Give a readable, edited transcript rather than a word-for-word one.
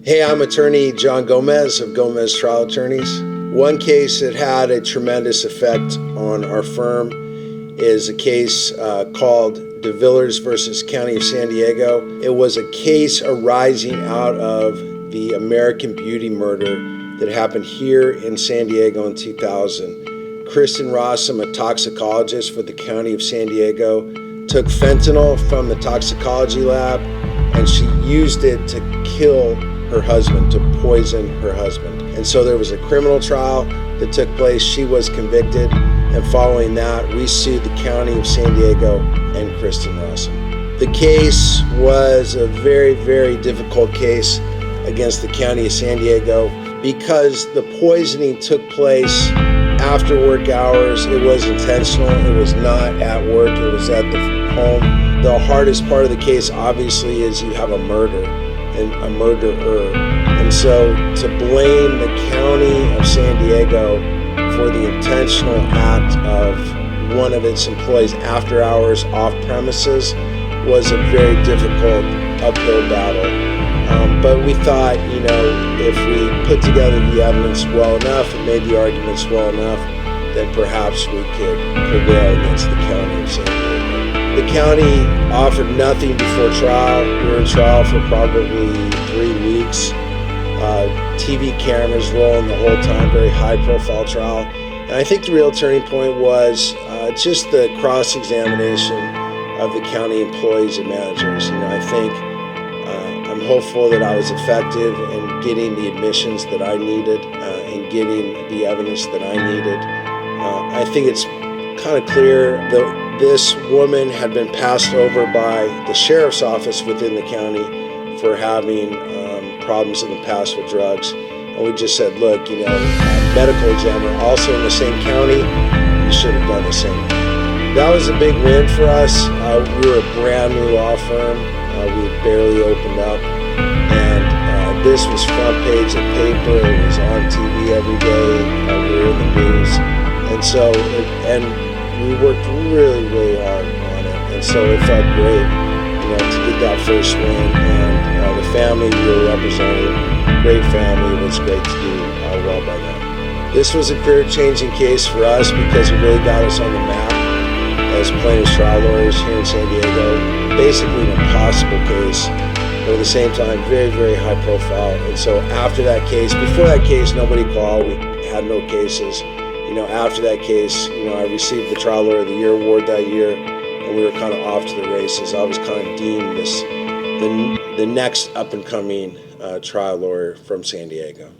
Hey, I'm attorney John Gomez of Gomez Trial Attorneys. One case that had a tremendous effect on our firm is a case called the Villers versus County of San Diego. It was a case arising out of the American Beauty murder that happened here in San Diego in 2000. Kristen Rossum, a toxicologist for the County of San Diego, took fentanyl from the toxicology lab and she used it to kill her husband, to poison her husband. And so there was a criminal trial that took place. She was convicted, and following that, we sued the County of San Diego and Kristen Rossum. The case was a very, very difficult case against the County of San Diego because the poisoning took place after work hours. It was intentional. It was not at work. It was at the home. The hardest part of the case, obviously, is you have a murder and a murderer. And so to blame the County of San Diego for the intentional act of one of its employees after hours off premises was a very difficult uphill battle. But we thought, if we put together the evidence well enough and made the arguments well enough, then perhaps we could prevail against the County of San Diego. The county offered nothing before trial. We were in trial for probably 3 weeks. TV cameras rolling the whole time, very high-profile trial. And I think the real turning point was just the cross-examination of the county employees and managers. I'm hopeful that I was effective in getting the admissions that I needed and getting the evidence that I needed. I think it's kind of clear that this woman had been passed over by the sheriff's office within the county for having problems in the past with drugs. And we just said, look, medical examiner also in the same county, you should have done the same. That was a big win for us. We were a brand new law firm. We had barely opened up. And this was front page of paper. It was on TV every day. We were in the news. And so, we worked really, really hard on it. And so it felt great, to get that first win. And the family we were representing, great family, it was great to do well by them. This was a career-changing case for us because it really got us on the map as plaintiffs' trial lawyers here in San Diego. Basically an impossible case, but at the same time, very, very high profile. And so after that case, before that case, nobody called. We had no cases. After that case, I received the Trial Lawyer of the Year award that year, and we were kind of off to the races. I was kind of deemed the next up-and-coming trial lawyer from San Diego.